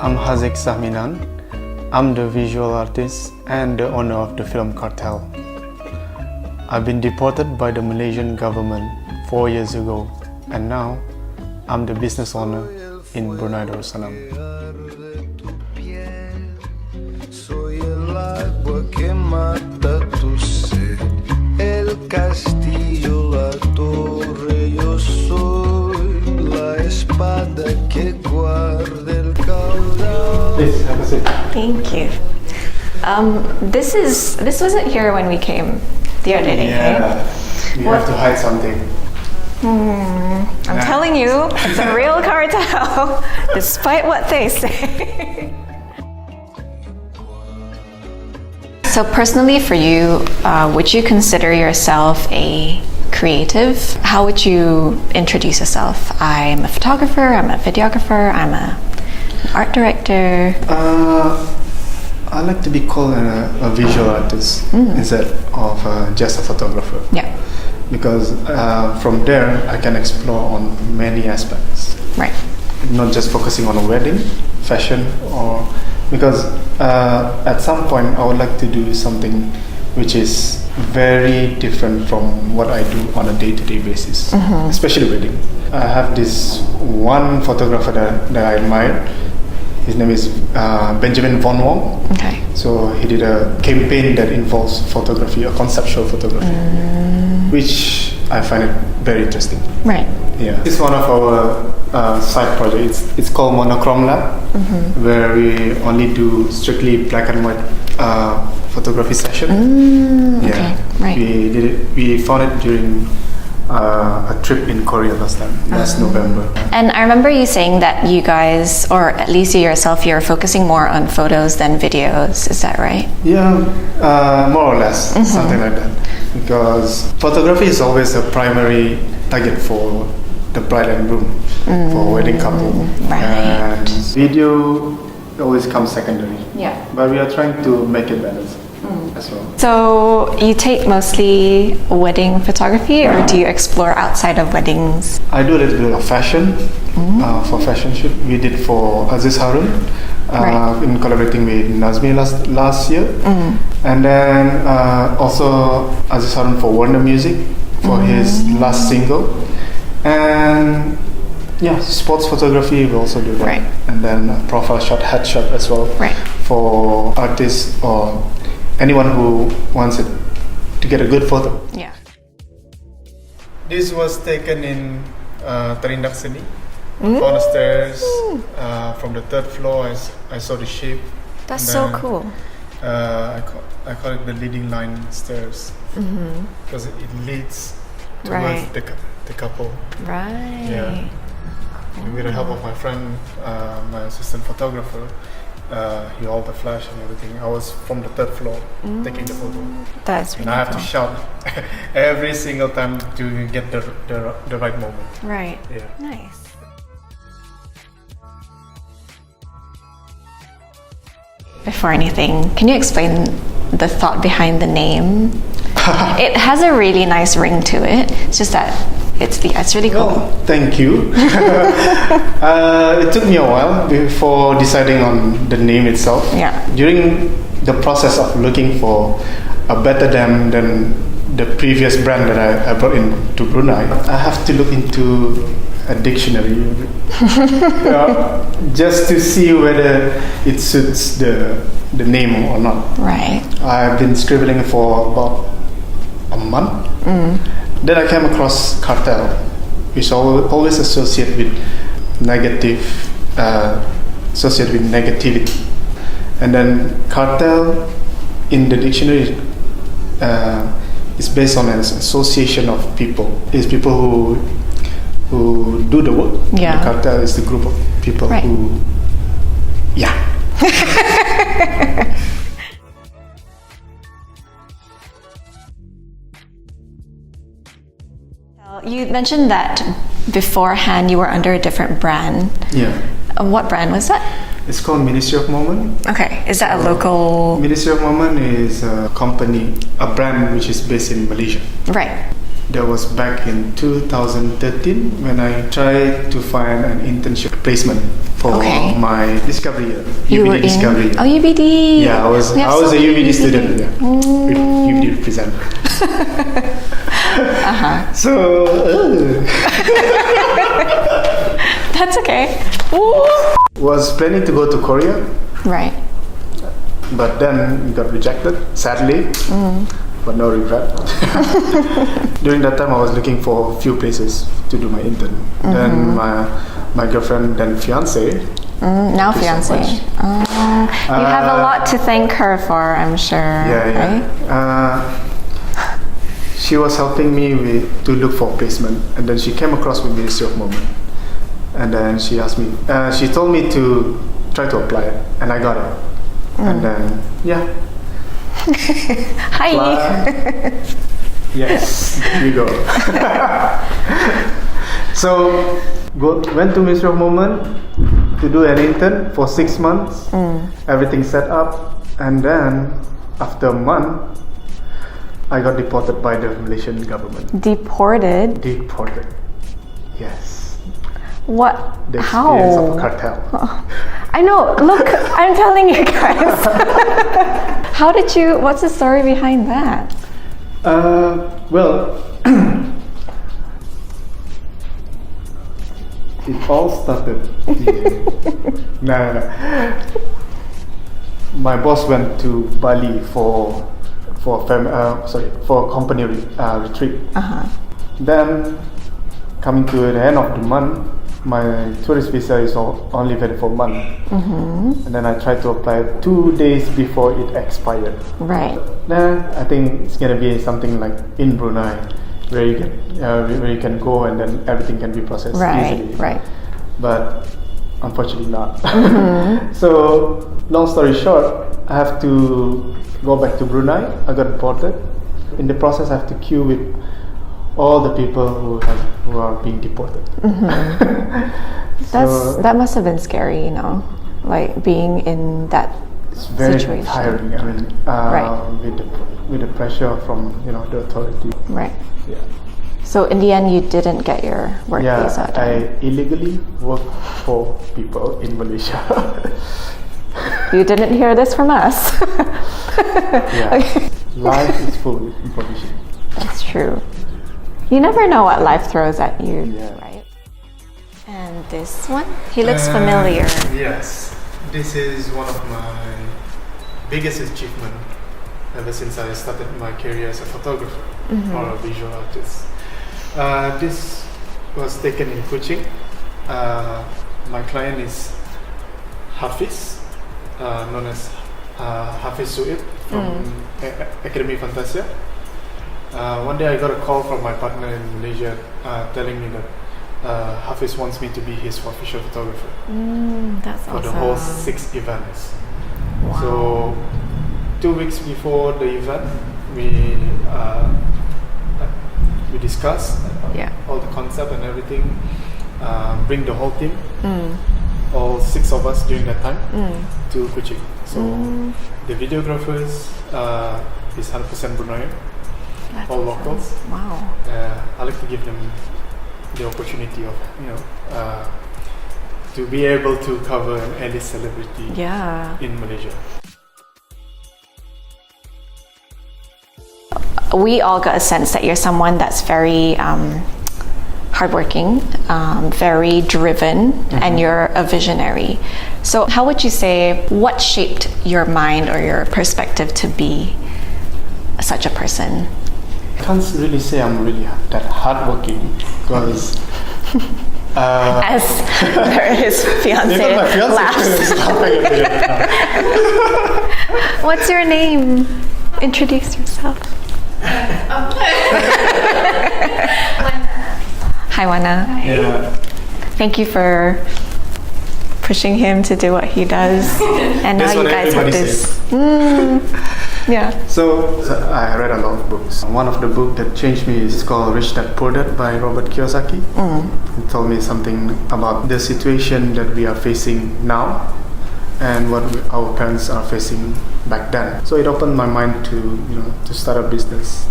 I'm Haziq Sahminan. I'm the visual artist and the owner of the Film Cartel. I've been deported by the Malaysian government 4 years ago, and now I'm the business owner in Brunei Darussalam. Soy el agua que mata tu sed, el castillo, la torre, yo soy la espada que guarda el caudal. Please have a seat. Thank you. This wasn't here when we came the other day. Yeah, you have to hide something. I'm telling you, it's a real cartel, despite what they say. So personally for you, would you consider yourself a creative? How would you introduce yourself? I'm a photographer, I'm a videographer, I'm an art director. I like to be called a visual artist instead of just a photographer. Yeah. Because from there I can explore on many aspects. Right. Not just focusing on a wedding, fashion, or because at some point I would like to do something which is very different from what I do on a day-to-day basis, especially wedding. I have this one photographer that I admire. His name is Benjamin Von Wong. Okay. So he did a campaign that involves photography, a conceptual photography, which I find it very interesting. Right. Yeah, it's one of our side projects. It's called Monochrome Lab, where we only do strictly black and white photography session. Okay, right. We did it. We found it during a trip in Korea last November. And I remember you saying that you guys, or at least you yourself, you're focusing more on photos than videos. Is that right? Yeah, more or less, something like that. Because photography is always a primary target for the bride and groom, for a wedding couple. Right. And video always comes secondary. Yeah. But we are trying to make it better as well. So you take mostly wedding photography, or do you explore outside of weddings? I do a little bit of fashion for fashion shoot. We did for Aziz Harun in collaborating with Nazmi last year, and then also Aziz Harun for Warner Music for his last single, and yeah, sports photography we also do that, Right. and then profile shot, headshot as well, Right. for artists or anyone who wants it to get a good photo. Yeah. This was taken in Terindak Seni. On the stairs, from the third floor, I saw the shape. That's And so then, cool. I call it the leading line stairs because it leads towards Right. the couple. Right. Yeah. And with the help of my friend, my assistant photographer, he held the flash and everything. I was from the third floor taking the photo. That's And really I have to cool. shout every single time to get the right moment. Right. Yeah. Nice. Before anything, can you explain the thought behind the name? It has a really nice ring to it. It's just that it's really cool. Well, thank you. It took me a while before deciding on the name itself. Yeah. During the process of looking for a better name than the previous brand that I brought in to Brunei, I have to look into a dictionary just to see whether it suits the name or not. Right. I've been scribbling for about a month. Then I came across cartel, which always associate with negative, associate with negativity. And then cartel in the dictionary is based on an association of people. It's people who do the work. Yeah. The cartel is the group of people Right. who, yeah. You mentioned that beforehand you were under a different brand. Yeah. What brand was that? It's called Ministry of Moment. Okay, is that a local? Ministry of Moment is a company, a brand which is based in Malaysia. Right. That was back in 2013 when I tried to find an internship placement for my discovery year. UBD discovery year. Oh, UBD. Yeah, I was a UBD student. Yeah, with UBD representative. So that's okay. Was planning to go to Korea, Right. but then got rejected, sadly. But no regret. During that time, I was looking for a few places to do my intern. Then my girlfriend, then fiance. Now fiance. You have a lot to thank her for, I'm sure. Yeah. Right? She was helping me to look for placement, and then she came across with Ministry of Moment, and then she asked me. She told me to try to apply it, and I got it. And then Hi. Yes, here you go. So went to Ministry of Moment to do an intern for 6 months. Everything set up, and then after a month, I got deported by the Malaysian government. Deported? Deported. Yes. What? The How? experience of a cartel. I know. Look, I'm telling you guys. How did you? What's the story behind that? Well, it all started. No. My boss went to Bali for company retreat. Then, coming to the end of the month, my tourist visa is only valid for a month. And then I tried to apply 2 days before it expired. Right. Then I think it's gonna be something like in Brunei, where you can go and then everything can be processed easily. Right. But unfortunately not. So long story short, I have to go back to Brunei. I got deported. In the process, I have to queue with all the people who are being deported. That must have been scary, you know, like being in that it's very situation. tiring. I mean, with the pressure from the authority. Right. Yeah. So in the end, you didn't get your work visa done. I illegally work for people in Malaysia. You didn't hear this from us. Okay. Life is full of information. That's true. You never know what life throws at you, right? And this one? He looks familiar. Yes. This is one of my biggest achievement ever since I started my career as a photographer or a visual artist. This was taken in Kuching. My client is Hafiz, known as Hafiz Suib from Academy Fantasia. One day I got a call from my partner in Malaysia telling me that Hafiz wants me to be his official photographer That's for awesome. the whole 6 events. Wow. So 2 weeks before the event, we discussed all the concept and everything. Bring the whole team, all 6 of us during that time to Kuching. So the videographers is 100% Bruneian. That's all awesome. locals. Wow. I like to give them the opportunity of to be able to cover an A-list celebrity in Malaysia. We all got a sense that you're someone that's very hardworking, very driven, and you're a visionary. So how would you say, what shaped your mind or your perspective to be such a person? I can't really say I'm really that hardworking because As his fiance my fiance laughs. is laughing at me. What's your name? Introduce yourself. Hi, Wana. Yeah. Thank you for pushing him to do what he does. And now That's you what guys have everybody this. Yeah. So I read a lot of books. One of the books that changed me is called Rich Dad Poor Dad by Robert Kiyosaki. It told me something about the situation that we are facing now and what our parents are facing back then. So it opened my mind to start a business.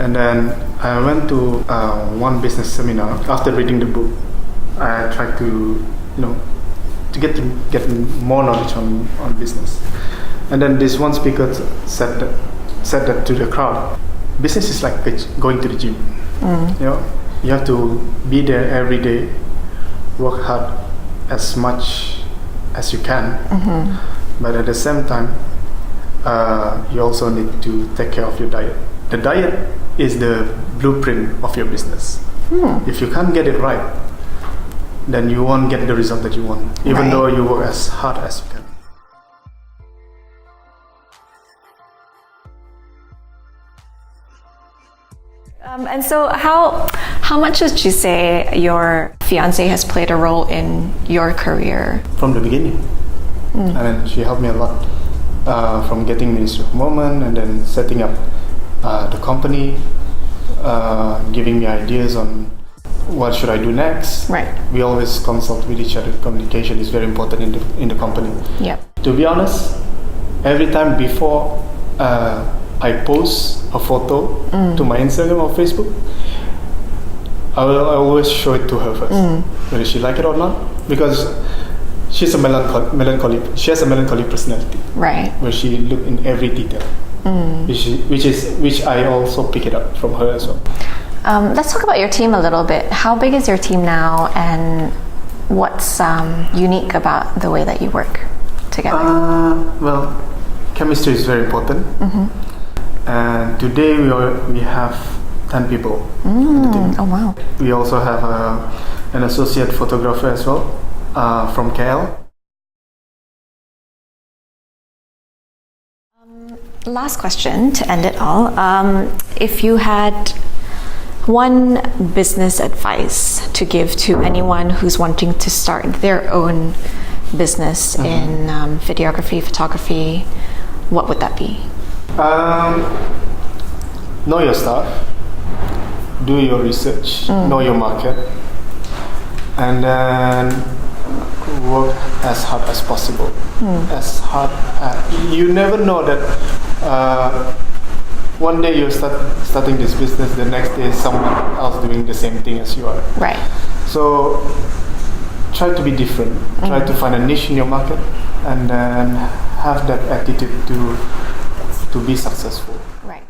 And then I went to one business seminar. After reading the book, I tried to, to get more knowledge on business. And then this one speaker said that to the crowd. Business is like going to the gym. You have to be there every day, work hard as much as you can, but at the same time, you also need to take care of your diet. The diet is the blueprint of your business. If you can't get it right, then you won't get the result that you want, even though you work as hard as you can. And so how much would you say your fiancé has played a role in your career? From the beginning. I mean, she helped me a lot. From getting Ministry of Women and then setting up the company, giving me ideas on what should I do next. Right. We always consult with each other. Communication is very important in the company. Yep. To be honest, every time before I post a photo to my Instagram or Facebook, I always show it to her first, whether she like it or not, because she's a melancholy. She has a melancholy personality, right? Where she look in every detail, which I also pick it up from her as well. Let's talk about your team a little bit. How big is your team now, and what's unique about the way that you work together? Well, chemistry is very important. And today we have 10 people in the team. Oh wow! We also have an associate photographer as well from KL. Last question to end it all. If you had one business advice to give to anyone who's wanting to start their own business in videography, photography, what would that be? Know your stuff, do your research, know your market, and then work as hard as possible. You never know that one day you're starting this business, the next day someone else doing the same thing as you are. Right. So try to be different. Try to find a niche in your market, and then have that attitude to be successful. Right.